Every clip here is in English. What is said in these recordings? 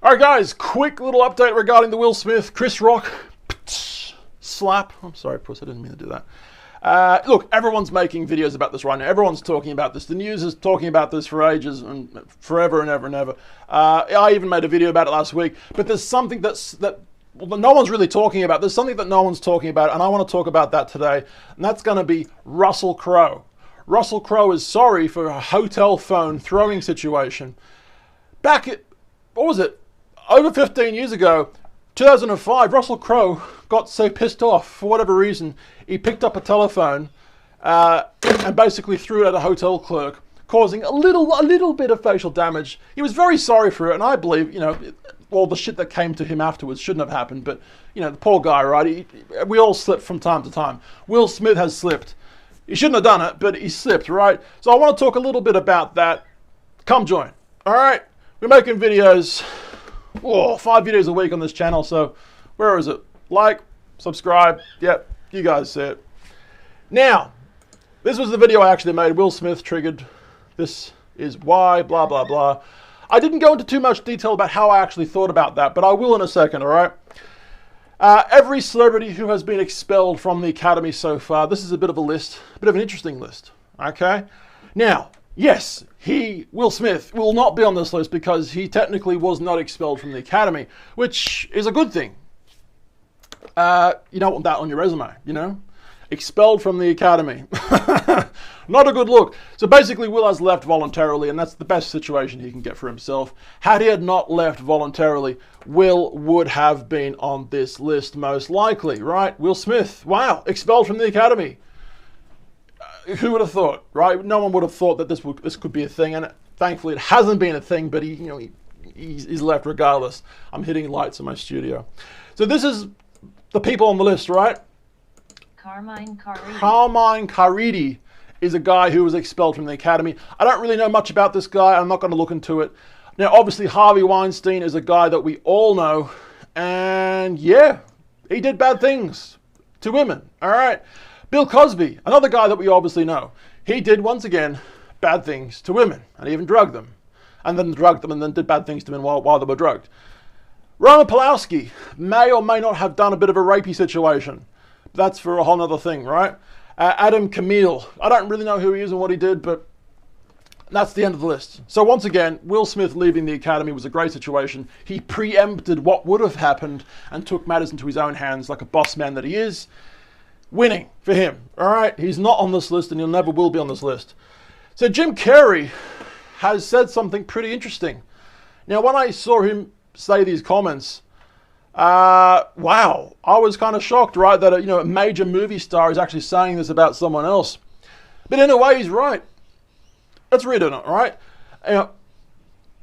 Alright guys, quick little update regarding the Will Smith, Chris Rock slap. I'm sorry, puss, I didn't mean to do that. Look, everyone's making videos about this right now. Everyone's talking about this. The news is talking about this for ages and forever and ever and ever. I even made a video about it last week. But there's something that no one's really talking about. There's something that no one's talking about, and I want to talk about that today. And that's going to be Russel Crowe. Russel Crowe is sorry for a hotel phone throwing situation. Back at, what was it? Over 15 years ago, 2005, Russel Crowe got so pissed off for whatever reason, he picked up a telephone and basically threw it at a hotel clerk, causing a little bit of facial damage. He was very sorry for it, and I believe, you know, all the shit that came to him afterwards shouldn't have happened. But you know, the poor guy, right? We all slip from time to time. Will Smith has slipped. He shouldn't have done it, but he slipped, right? So I want to talk a little bit about that. Come join. All right, we're making videos. 5 videos a week on this channel, so where is it? Like, subscribe, yep, you guys see it. Now, this was the video I actually made. Will Smith triggered. This is why, blah, blah, blah. I didn't go into too much detail about how I actually thought about that, but I will in a second, all right? Every celebrity who has been expelled from the Academy so far, this is a bit of a list, a bit of an interesting list, okay? Now, yes, Will Smith, will not be on this list because he technically was not expelled from the Academy, which is a good thing. You don't want that on your resume, you know? Expelled from the Academy. Not a good look. So basically, Will has left voluntarily, and that's the best situation he can get for himself. Had he had not left voluntarily, Will would have been on this list most likely, right? Will Smith, wow, expelled from the Academy. Who would have thought, right? No one would have thought that this could be a thing, and thankfully it hasn't been a thing. But he's left regardless. I'm hitting lights in my studio. So this is the people on the list, right? Carmine Caridi is a guy who was expelled from the Academy. I don't really know much about this guy. I'm not going to look into it. Now, obviously, Harvey Weinstein is a guy that we all know, and yeah, he did bad things to women. All right. Bill Cosby, another guy that we obviously know. He did, once again, bad things to women, and even drugged them. And then drugged them, and then did bad things to them while they were drugged. Roman Polanski may or may not have done a bit of a rapey situation. That's for a whole other thing, right? Adam Camille, I don't really know who he is and what he did, but that's the end of the list. So once again, Will Smith leaving the Academy was a great situation. He preempted what would have happened and took matters into his own hands like a boss man that he is. Winning for him, all right? He's not on this list, and he never will be on this list. So Jim Carrey has said something pretty interesting. Now, when I saw him say these comments, wow, I was kind of shocked, right? That a major movie star is actually saying this about someone else. But in a way, he's right. Let's read it, all right?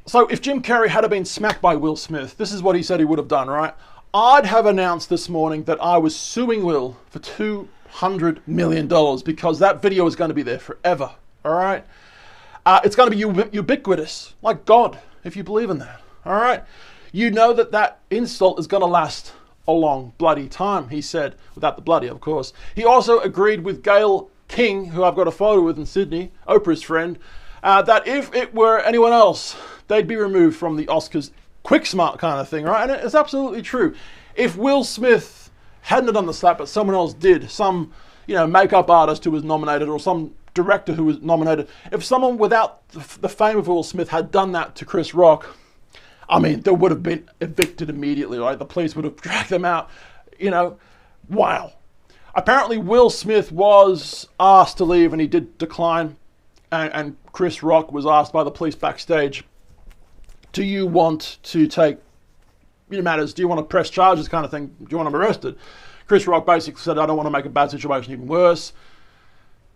So if Jim Carrey had been smacked by Will Smith, this is what he said he would have done, right? I'd have announced this morning that I was suing Will for $200 million because that video is going to be there forever, all right? It's going to be ubiquitous, like God, if you believe in that, all right? You know that insult is going to last a long bloody time, he said, without the bloody, of course. He also agreed with Gayle King, who I've got a photo with in Sydney, Oprah's friend, that if it were anyone else, they'd be removed from the Oscars. Quick smart kind of thing, right? And it's absolutely true. If Will Smith hadn't done the slap, but someone else did, some makeup artist who was nominated or some director who was nominated, if someone without the fame of Will Smith had done that to Chris Rock, I mean, they would have been evicted immediately, right? The police would have dragged them out. Wow. Apparently, Will Smith was asked to leave and he did decline. And Chris Rock was asked by the police backstage, do you want to take matters? Do you want to press charges kind of thing? Do you want him arrested? Chris Rock basically said, I don't want to make a bad situation even worse,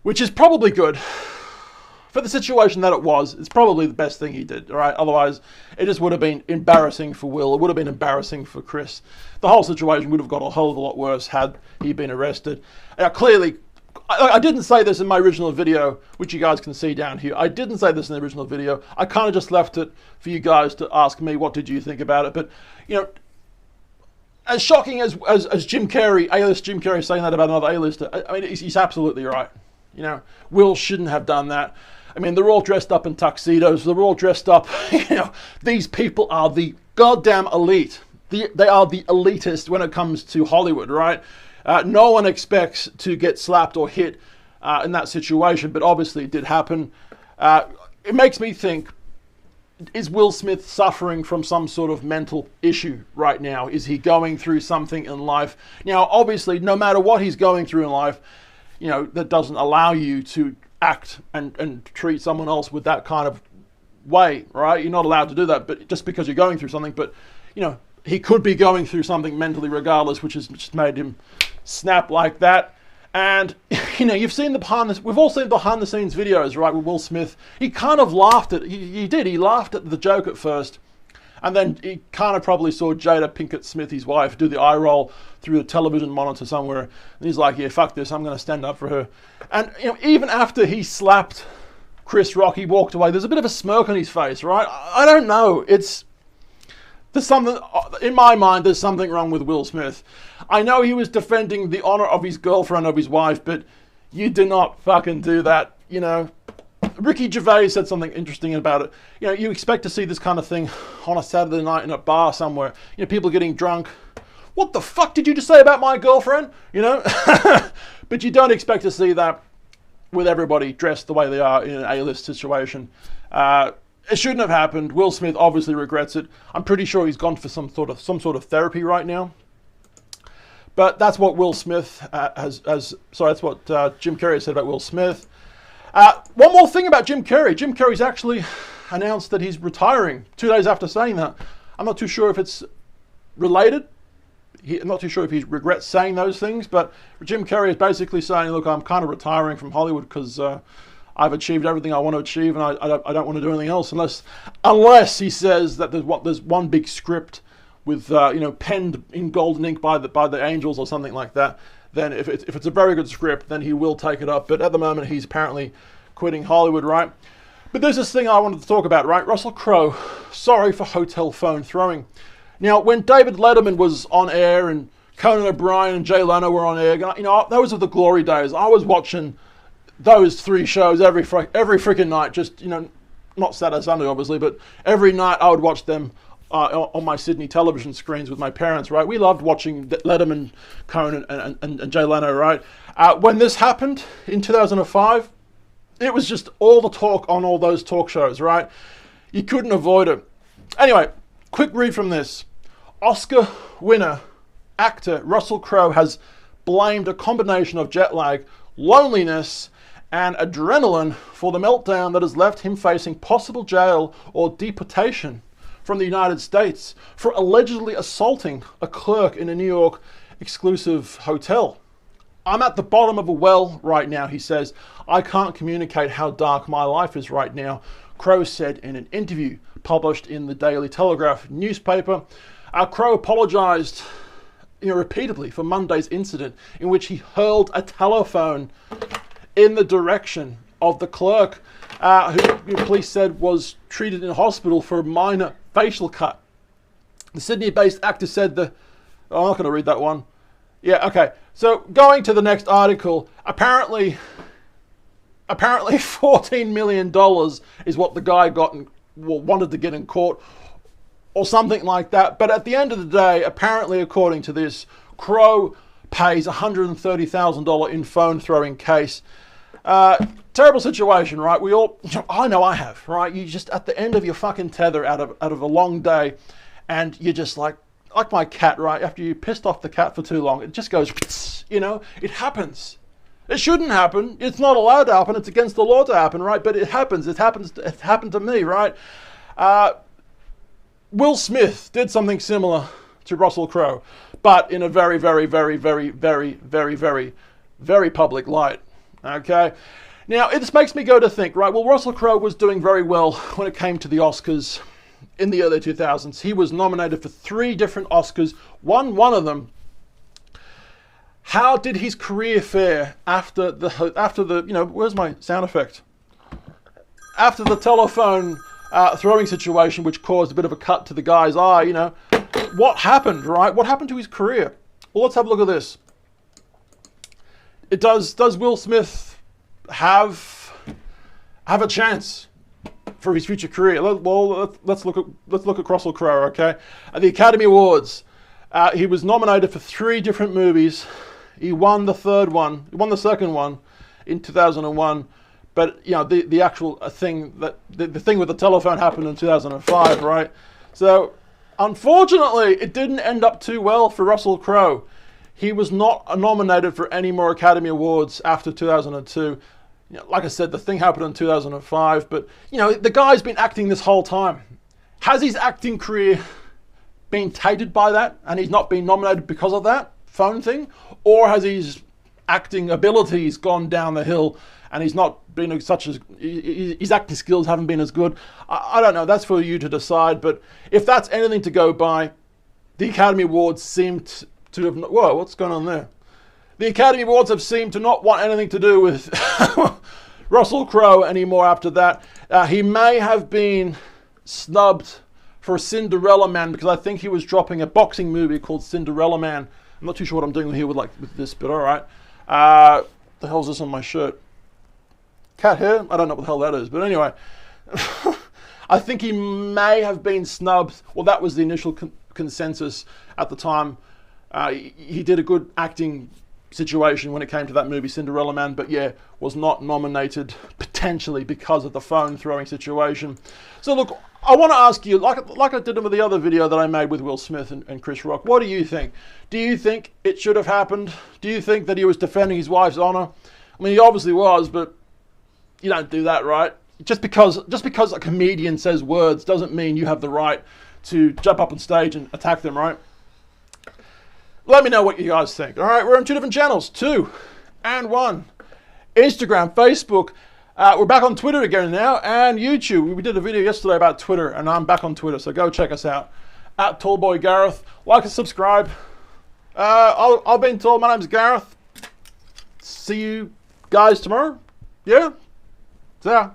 which is probably good. For the situation that it was, it's probably the best thing he did, all right? Otherwise, it just would have been embarrassing for Will. It would have been embarrassing for Chris. The whole situation would have got a hell of a lot worse had he been arrested. Now, clearly, I didn't say this in my original video, which you guys can see down here. I didn't say this in the original video. I kind of just left it for you guys to ask me, what did you think about it? But, as shocking as Jim Carrey, A-list Jim Carrey saying that about another A-lister, I mean, he's absolutely right. Will shouldn't have done that. I mean, they're all dressed up in tuxedos. They're all dressed up. These people are the goddamn elite. They are the elitist when it comes to Hollywood, right? No one expects to get slapped or hit in that situation, but obviously it did happen. It makes me think, is Will Smith suffering from some sort of mental issue right now? Is he going through something in life? Now, obviously, no matter what he's going through in life, you know, that doesn't allow you to act and treat someone else with that kind of way, right? You're not allowed to do that, but just because you're going through something. But, you know, he could be going through something mentally regardless, which has just made him snap like that. And, you know, you've seen we've all seen behind the scenes videos, right, with Will Smith. He kind of laughed he laughed at the joke at first. And then he kind of probably saw Jada Pinkett Smith, his wife, do the eye roll through the television monitor somewhere. And he's like, yeah, fuck this, I'm going to stand up for her. And, you know, even after he slapped Chris Rock, he walked away. There's a bit of a smirk on his face, right? I don't know. There's something, in my mind, there's something wrong with Will Smith. I know he was defending the honor of his girlfriend, of his wife, but you do not fucking do that, you know. Ricky Gervais said something interesting about it. You know, you expect to see this kind of thing on a Saturday night in a bar somewhere. You know, people getting drunk. What the fuck did you just say about my girlfriend? You know? But you don't expect to see that with everybody dressed the way they are in an A-list situation. It shouldn't have happened. Will Smith obviously regrets it. I'm pretty sure he's gone for some sort of therapy right now. But that's what Will Smith that's what Jim Carrey said about Will Smith. One more thing about Jim Carrey. Jim Carrey's actually announced that he's retiring 2 days after saying that. I'm not too sure if it's related. I'm not too sure if he regrets saying those things, but Jim Carrey is basically saying, look, I'm kind of retiring from Hollywood because I've achieved everything I want to achieve, and I don't want to do anything else unless he says that there's one big script with you know, penned in golden ink by the angels or something like that. Then if it's a very good script, then he will take it up. But at the moment, he's apparently quitting Hollywood, right? But there's this thing I wanted to talk about, right? Russell Crowe, sorry for hotel phone throwing. Now, when David Letterman was on air and Conan O'Brien and Jay Leno were on air, you know, those are the glory days. I was watching those three shows every freaking night. Just, you know, not Saturday, Sunday, obviously, but every night I would watch them on my Sydney television screens with my parents, right? We loved watching Letterman, Conan, and Jay Leno, right? When this happened in 2005, it was just all the talk on all those talk shows, right? You couldn't avoid it. Anyway, quick read from this. Oscar winner actor Russell Crowe has blamed a combination of jet lag, loneliness, and adrenaline for the meltdown that has left him facing possible jail or deportation from the United States for allegedly assaulting a clerk in a New York exclusive hotel. I'm at the bottom of a well right now, he says. I can't communicate how dark my life is right now, Crowe said in an interview published in the Daily Telegraph newspaper. Crowe apologized repeatedly for Monday's incident in which he hurled a telephone in the direction of the clerk, who police said was treated in hospital for a minor facial cut. The Sydney-based actor said I'm not going to read that one. Yeah, okay. So going to the next article, apparently $14 million is what the guy got and wanted to get in court, or something like that. But at the end of the day, apparently, according to this, Crowe pays $130,000 in phone throwing case. Terrible situation, right? I know I have, right? You just at the end of your fucking tether out of a long day, and you're just like my cat, right? After you pissed off the cat for too long, it just goes, you know, it happens. It shouldn't happen. It's not allowed to happen. It's against the law to happen, right? But it happens. It happened to me, right? Will Smith did something similar to Russell Crowe, but in a very, very, very, very, very, very, very, very public light. Okay? Now, this makes me go to think, right? Well, Russell Crowe was doing very well when it came to the Oscars in the early 2000s. He was nominated for 3 different Oscars, won one of them. How did his career fare after the where's my sound effect? After the telephone throwing situation, which caused a bit of a cut to the guy's eye, you know, what happened, right? What happened to his career? Well, let's have a look at this. Does Will Smith have a chance for his future career. Let's look at Russel Crowe, okay? At the Academy Awards, he was nominated for 3 different movies. He won the second one in 2001. But you know, the actual thing the thing with the telephone happened in 2005, right? So unfortunately, it didn't end up too well for Russel Crowe. He was not nominated for any more Academy Awards after 2002. You know, like I said, the thing happened in 2005, but you know, the guy's been acting this whole time. Has his acting career been tainted by that, and he's not been nominated because of that phone thing? Or has his acting abilities gone down the hill and he's not been his acting skills haven't been as good? I don't know, that's for you to decide, but if that's anything to go by, the Academy Awards seem to have, whoa, what's going on there? The Academy Awards have seemed to not want anything to do with Russel Crowe anymore after that. He may have been snubbed for Cinderella Man because I think he was dropping a boxing movie called Cinderella Man. I'm not too sure what I'm doing here with this, but all right. The hell's this on my shirt? Cat hair? I don't know what the hell that is, but anyway. I think he may have been snubbed. Well, that was the initial consensus at the time. He did a good acting situation when it came to that movie Cinderella Man, but yeah, was not nominated potentially because of the phone throwing situation. So look, I want to ask you, like I did with the other video that I made with Will Smith and Chris Rock, what do you think? Do you think it should have happened? Do you think that he was defending his wife's honor? I mean, he obviously was, but you don't do that, right? Just because a comedian says words doesn't mean you have the right to jump up on stage and attack them, right? Let me know what you guys think. All right, we're on 2 different channels, 2 and 1. Instagram, Facebook. We're back on Twitter again now, and YouTube. We did a video yesterday about Twitter, and I'm back on Twitter, so go check us out. At Tallboy Gareth. Like and subscribe. I've been told my name's Gareth. See you guys tomorrow. Yeah? So.